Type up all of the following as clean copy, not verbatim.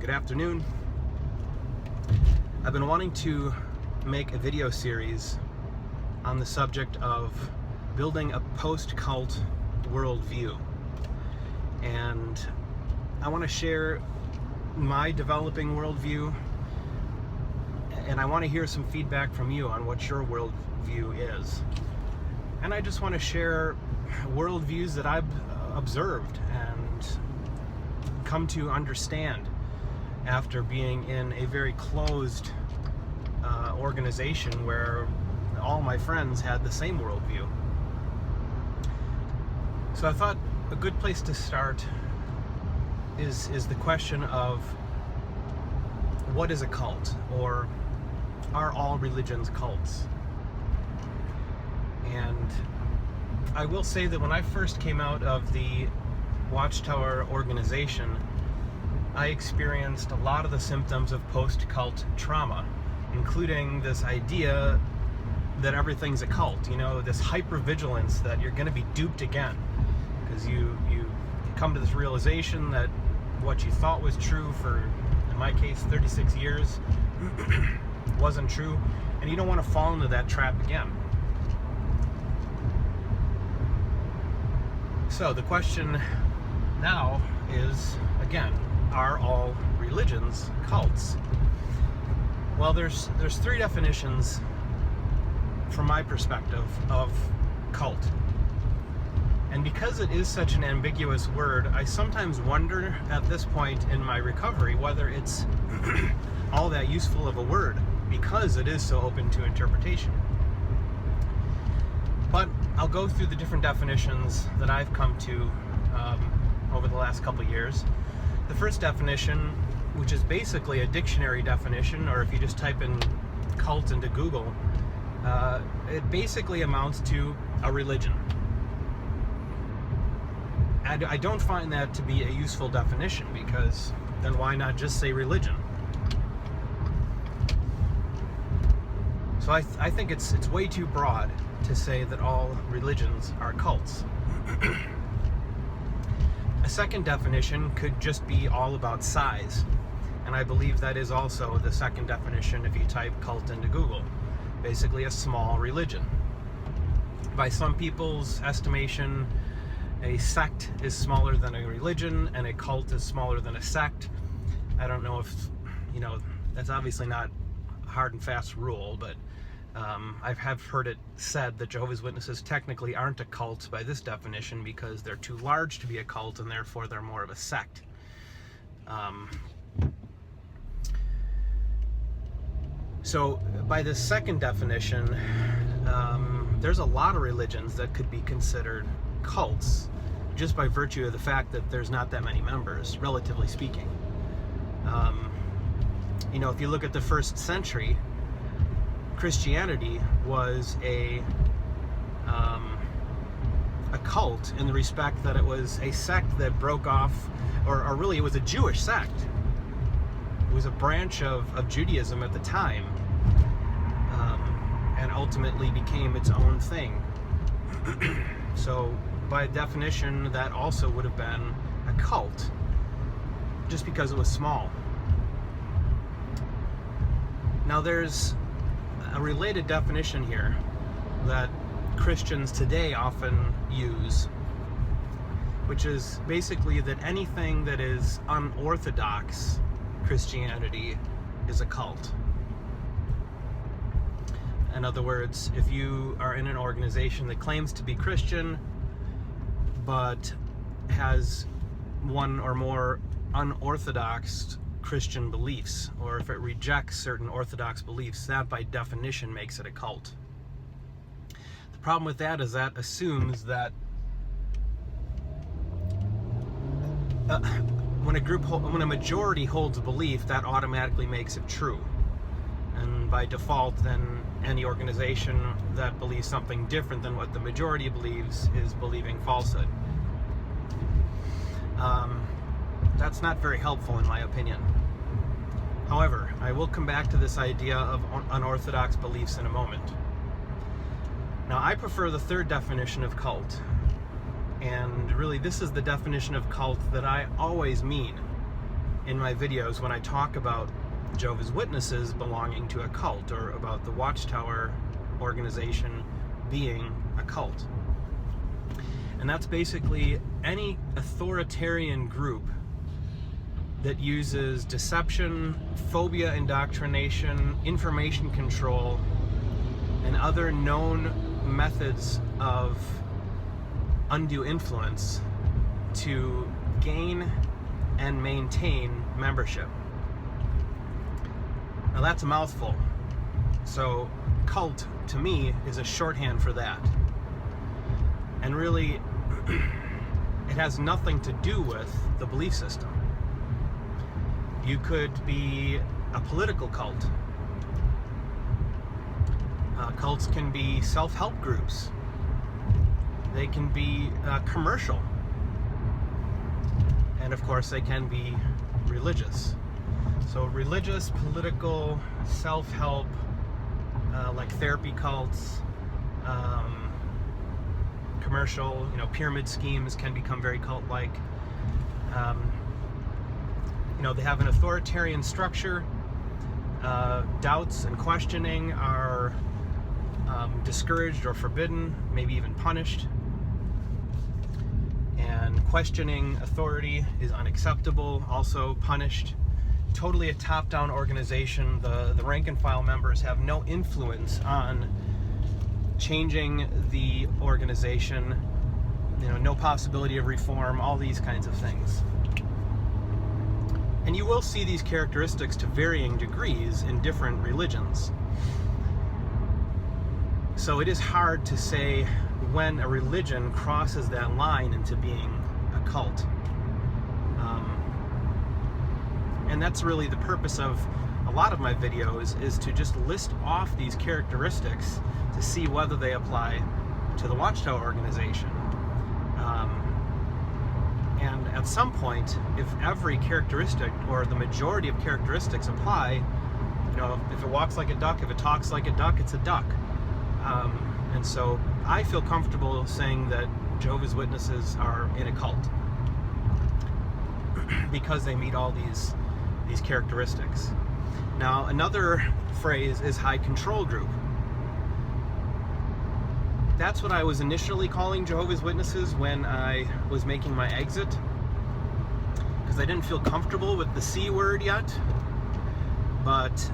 Good afternoon. I've been wanting to make a video series on the subject of building a post-cult worldview. And I want to share my developing worldview, and I want to hear some feedback from you on what your worldview is. And I just want to share worldviews that I've observed and come to understand after being in a very closed organization where all my friends had the same worldview. So I thought a good place to start is the question of what is a cult, or are all religions cults? And I will say that when I first came out of the Watchtower organization, I experienced a lot of the symptoms of post-cult trauma, including this idea that everything's a cult, this hypervigilance that you're going to be duped again, because you come to this realization that what you thought was true for, in my case, 36 years wasn't true, and you don't want to fall into that trap again. So the question now is, again, are all religions cults? Well, there's three definitions from my perspective of cult. And because it is such an ambiguous word, I sometimes wonder at this point in my recovery whether it's all that useful of a word, because it is so open to interpretation. But I'll go through the different definitions that I've come to over the last couple of years. The first definition, which is basically a dictionary definition, or if you just type in cult into Google, it basically amounts to a religion. And I don't find that to be a useful definition, because then why not just say religion? So I think it's way too broad to say that all religions are cults. A second definition could just be all about size, and I believe that is also the second definition if you type cult into Google. Basically a small religion. By some people's estimation, a sect is smaller than a religion, and a cult is smaller than a sect. I don't know if, that's obviously not a hard and fast rule, but I have heard it said that Jehovah's Witnesses technically aren't a cult by this definition because they're too large to be a cult, and therefore they're more of a sect. So by this second definition, there's a lot of religions that could be considered cults just by virtue of the fact that there's not that many members, relatively speaking. If you look at the first century, Christianity was a cult in the respect that it was a sect that broke off, or really it was a Jewish sect. It was a branch of Judaism at the time, and ultimately became its own thing. So by definition, that also would have been a cult, just because it was small. Now there's a related definition here that Christians today often use, which is basically that anything that is unorthodox Christianity is a cult. In other words, if you are in an organization that claims to be Christian but has one or more unorthodox Christian beliefs, or if it rejects certain orthodox beliefs, that by definition makes it a cult. The problem with that is that assumes that when a majority holds a belief, that automatically makes it true, and by default then any organization that believes something different than what the majority believes is believing falsehood. That's not very helpful in my opinion. However, I will come back to this idea of unorthodox beliefs in a moment. Now, I prefer the third definition of cult, and really this is the definition of cult that I always mean. in my videos when I talk about Jehovah's Witnesses belonging to a cult, or about the Watchtower organization being a cult. And that's basically any authoritarian group that uses deception, phobia indoctrination, information control, and other known methods of undue influence to gain and maintain membership. Now that's a mouthful. So cult, to me, is a shorthand for that. And really, it has nothing to do with the belief system. You could be a political cult. Cults can be self-help groups. They can be commercial. And of course, they can be religious. So religious, political, self-help, like therapy cults, commercial, pyramid schemes can become very cult-like. They have an authoritarian structure. Doubts and questioning are discouraged or forbidden, maybe even punished. And questioning authority is unacceptable, also punished. Totally a top-down organization. The rank and file members have no influence on changing the organization, no possibility of reform, all these kinds of things. And you will see these characteristics to varying degrees in different religions. So it is hard to say when a religion crosses that line into being a cult. And that's really the purpose of a lot of my videos, is to just list off these characteristics to see whether they apply to the Watchtower organization. And at some point, if every characteristic or the majority of characteristics apply, if it walks like a duck, if it talks like a duck, it's a duck. And so I feel comfortable saying that Jehovah's Witnesses are in a cult because they meet all these characteristics. Now, another phrase is high control group. That's what I was initially calling Jehovah's Witnesses when I was making my exit, because I didn't feel comfortable with the C word yet. But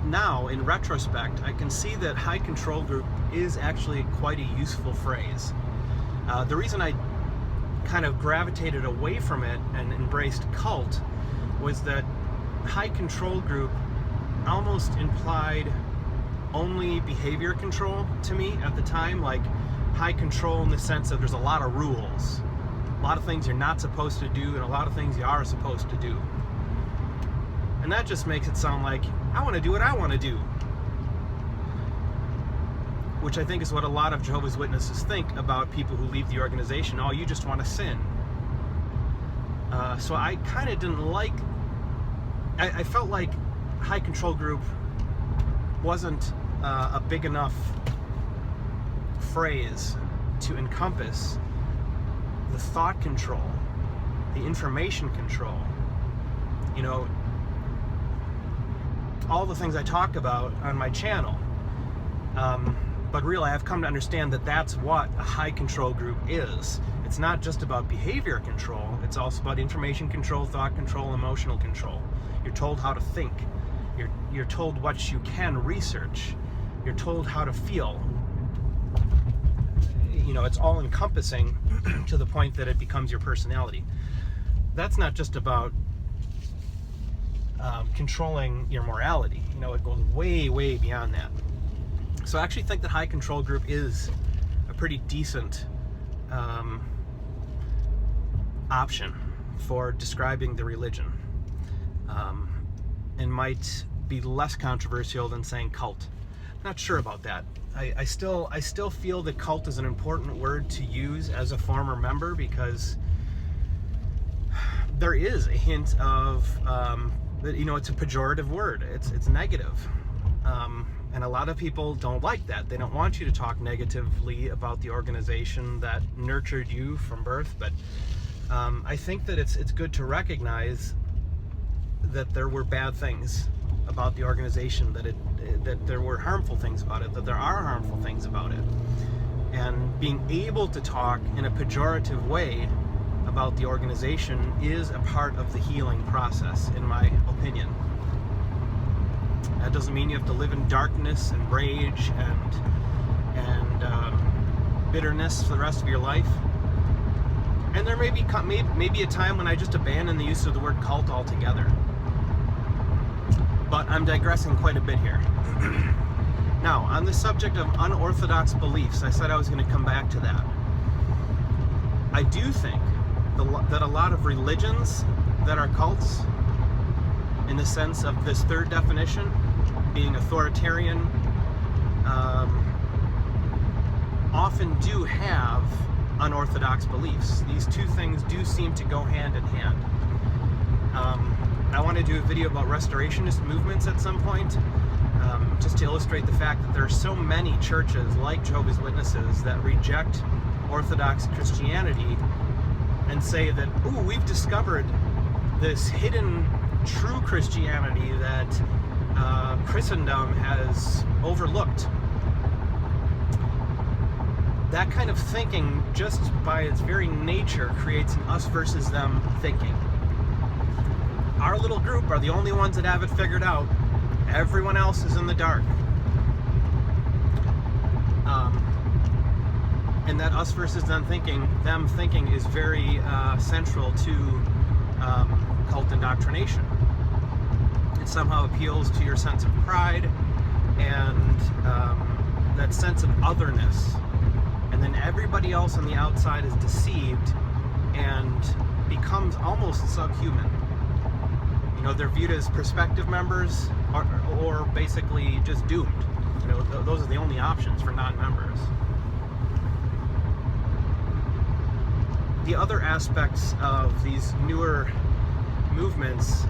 now, in retrospect, I can see that high control group is actually quite a useful phrase. The reason I kind of gravitated away from it and embraced cult was that high control group almost implied only behavior control to me at the time, like high control in the sense that there's a lot of rules, a lot of things you're not supposed to do, and a lot of things you are supposed to do. And that just makes it sound like I want to do what I want to do, which I think is what a lot of Jehovah's Witnesses think about people who leave the organization. Oh, you just want to sin. So I kind of didn't like, I felt like high control group wasn't a big enough phrase to encompass the thought control, the information control, all the things I talk about on my channel. But really, I've come to understand that that's what a high control group is. It's not just about behavior control, it's also about information control, thought control, emotional control. You're told how to think. You're told what you can research. You're told how to feel. It's all encompassing to the point that it becomes your personality. That's not just about controlling your morality. It goes way, way beyond that. So I actually think that high control group is a pretty decent option for describing the religion, and might be less controversial than saying cult. Not sure about that. I still feel that cult is an important word to use as a former member, because there is a hint of it's a pejorative word. It's negative, and a lot of people don't like that. They don't want you to talk negatively about the organization that nurtured you from birth. But I think that it's good to recognize that there were bad things about the organization, that there were harmful things about it, that there are harmful things about it. And being able to talk in a pejorative way about the organization is a part of the healing process, in my opinion. That doesn't mean you have to live in darkness and rage and bitterness for the rest of your life. And there may be a time when I just abandon the use of the word cult altogether. But I'm digressing quite a bit here. Now, on the subject of unorthodox beliefs, I said I was going to come back to that. I do think that a lot of religions that are cults, in the sense of this third definition, being authoritarian, often do have unorthodox beliefs. These two things do seem to go hand in hand. I want to do a video about restorationist movements at some point, just to illustrate the fact that there are so many churches like Jehovah's Witnesses that reject Orthodox Christianity and say that, ooh, we've discovered this hidden true Christianity that Christendom has overlooked. That kind of thinking, just by its very nature, creates an us versus them thinking. Our little group are the only ones that have it figured out. Everyone else is in the dark. And that us versus them thinking is very central to cult indoctrination. It somehow appeals to your sense of pride and that sense of otherness. And then everybody else on the outside is deceived and becomes almost subhuman. You know, they're viewed as prospective members or basically just doomed. You know, those are the only options for non-members. The other aspects of these newer movements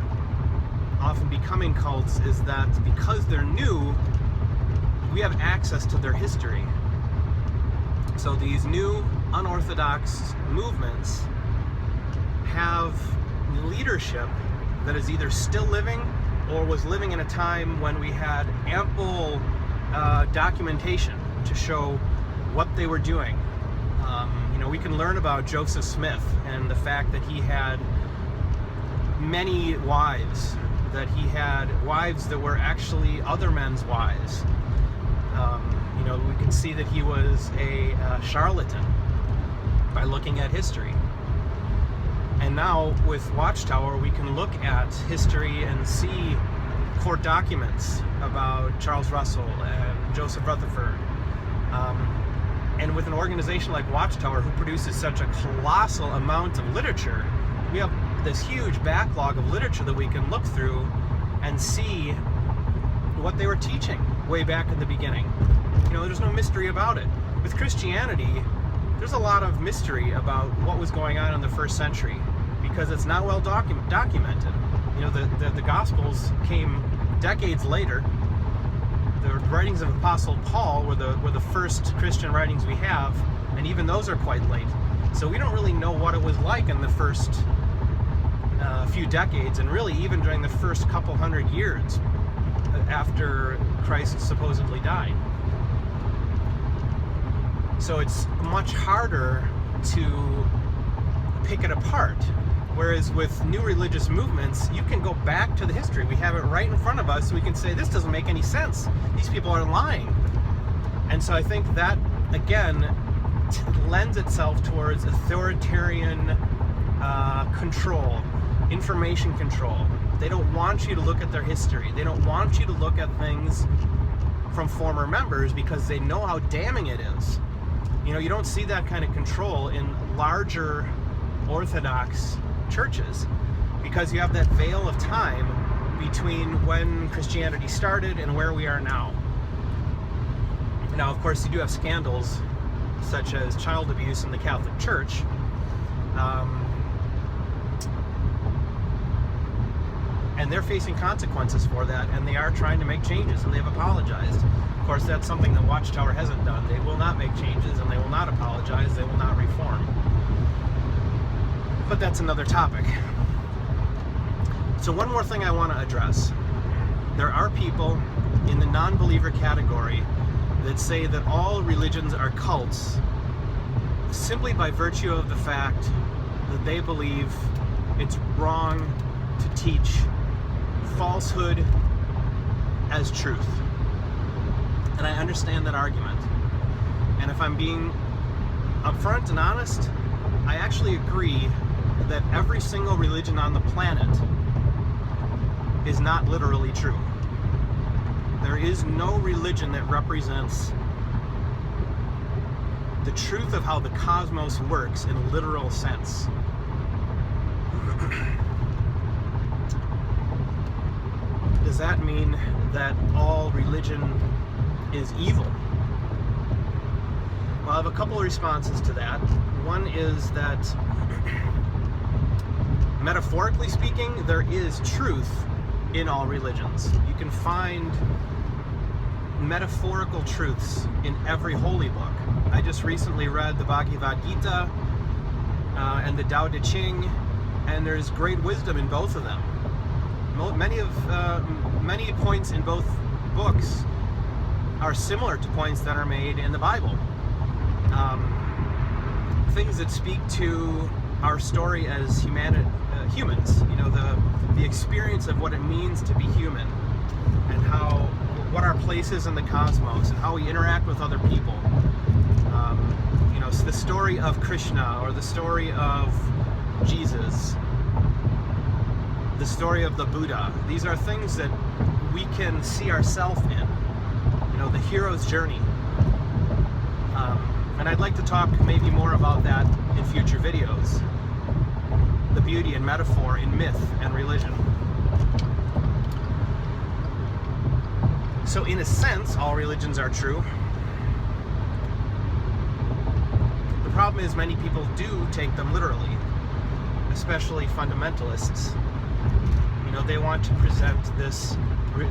often becoming cults is that because they're new, we have access to their history. So these new unorthodox movements have leadership that is either still living or was living in a time when we had ample documentation to show what they were doing. You know, we can learn about Joseph Smith and the fact that he had many wives, that he had wives that were actually other men's wives. You know, we can see that he was a charlatan by looking at history. And now with Watchtower, we can look at history and see court documents about Charles Russell and Joseph Rutherford. And with an organization like Watchtower, who produces such a colossal amount of literature, we have this huge backlog of literature that we can look through and see what they were teaching way back in the beginning. You know, there's no mystery about it. With Christianity, there's a lot of mystery about what was going on in the first century because it's not well documented. You know, the Gospels came decades later. The writings of Apostle Paul were the first Christian writings we have, and even those are quite late. So we don't really know what it was like in the first few decades, and really even during the first couple hundred years after Christ supposedly died. So it's much harder to pick it apart. Whereas with new religious movements, you can go back to the history. We have it right in front of us, so we can say, this doesn't make any sense. These people are lying. And so I think that, again, lends itself towards authoritarian control, information control. They don't want you to look at their history. They don't want you to look at things from former members because they know how damning it is. You know, you don't see that kind of control in larger Orthodox churches because you have that veil of time between when Christianity started and where we are now. Now, of course, you do have scandals such as child abuse in the Catholic Church. And they're facing consequences for that, and they are trying to make changes, and they've apologized. Of course, that's something that Watchtower hasn't done. They will not make changes, and they will not apologize. They will not reform. But that's another topic. So one more thing I want to address. There are people in the non-believer category that say that all religions are cults simply by virtue of the fact that they believe it's wrong to teach falsehood as truth. And I understand that argument. And if I'm being upfront and honest, I actually agree that every single religion on the planet is not literally true. There is no religion that represents the truth of how the cosmos works in a literal sense. Does that mean that all religion is evil? Well, I have a couple of responses to that. One is that, metaphorically speaking, there is truth in all religions. You can find metaphorical truths in every holy book. I just recently read the Bhagavad Gita and the Tao Te Ching, and there's great wisdom in both of them. Many points in both books are similar to points that are made in the Bible. Things that speak to our story as humans, you know, the experience of what it means to be human, and what our place is in the cosmos, and how we interact with other people. You know, so the story of Krishna, or the story of Jesus, the story of the Buddha. These are things that we can see ourselves in. You know, the hero's journey. And I'd like to talk maybe more about that in future videos. The beauty and metaphor in myth and religion. So in a sense, all religions are true. The problem is many people do take them literally, especially fundamentalists. You know, they want to present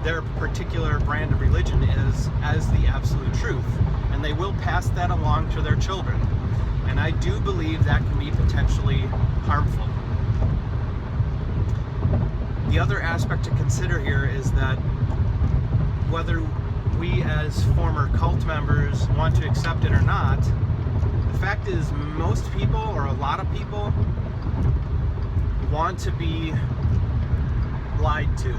their particular brand of religion as the absolute truth, and they will pass that along to their children. And I do believe that can be potentially harmful. The other aspect to consider here is that whether we as former cult members want to accept it or not, the fact is most people, or a lot of people, want to be lied to.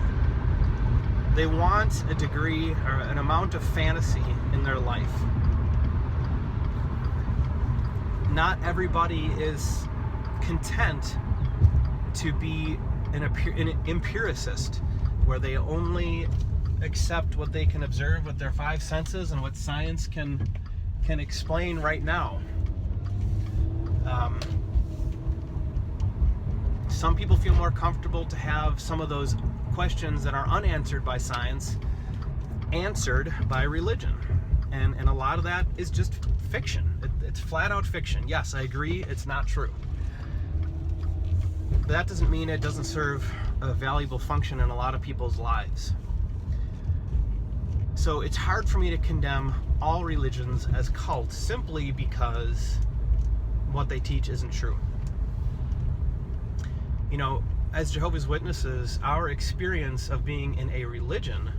They want a degree or an amount of fantasy in their life. Not everybody is content to be an empiricist, where they only accept what they can observe with their five senses and what science can explain right now. Some people feel more comfortable to have some of those questions that are unanswered by science answered by religion, and a lot of that is just fiction. It's flat out fiction. Yes, I agree, it's not true, but that doesn't mean it doesn't serve a valuable function in a lot of people's lives. So it's hard for me to condemn all religions as cults simply because what they teach isn't true. You know, as Jehovah's Witnesses, our experience of being in a religion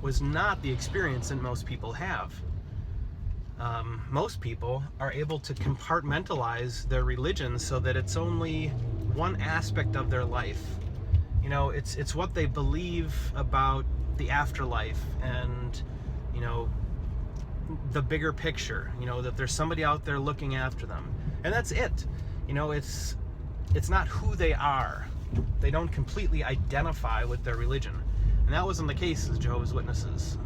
was not the experience that most people have. Most people are able to compartmentalize their religion so that it's only one aspect of their life. You know, it's what they believe about the afterlife, and, you know, the bigger picture, you know, that there's somebody out there looking after them, and that's it. You know, it's not who they are. They don't completely identify with their religion, and that wasn't the case as Jehovah's Witnesses.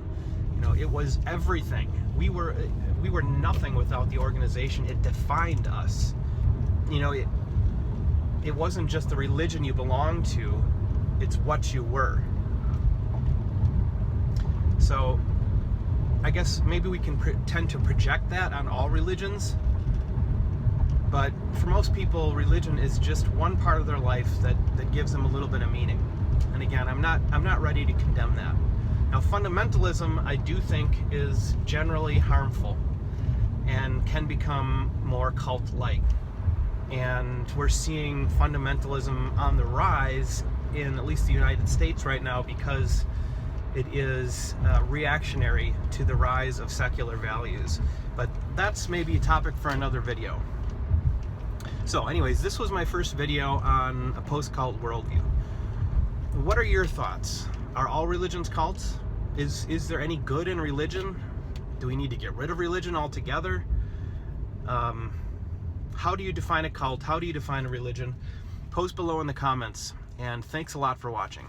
You know, it was everything. We were nothing without the organization. It defined us. You know, it wasn't just the religion you belonged to, it's what you were. So I guess maybe we can tend to project that on all religions, but for most people, religion is just one part of their life that gives them a little bit of meaning. And again, I'm not ready to condemn that. Now, fundamentalism, I do think, is generally harmful and can become more cult-like. And we're seeing fundamentalism on the rise in at least the United States right now because it is reactionary to the rise of secular values. But that's maybe a topic for another video. So anyways, this was my first video on a post-cult worldview. What are your thoughts? Are all religions cults? Is there any good in religion? Do we need to get rid of religion altogether? How do you define a cult? How do you define a religion? Post below in the comments, and thanks a lot for watching.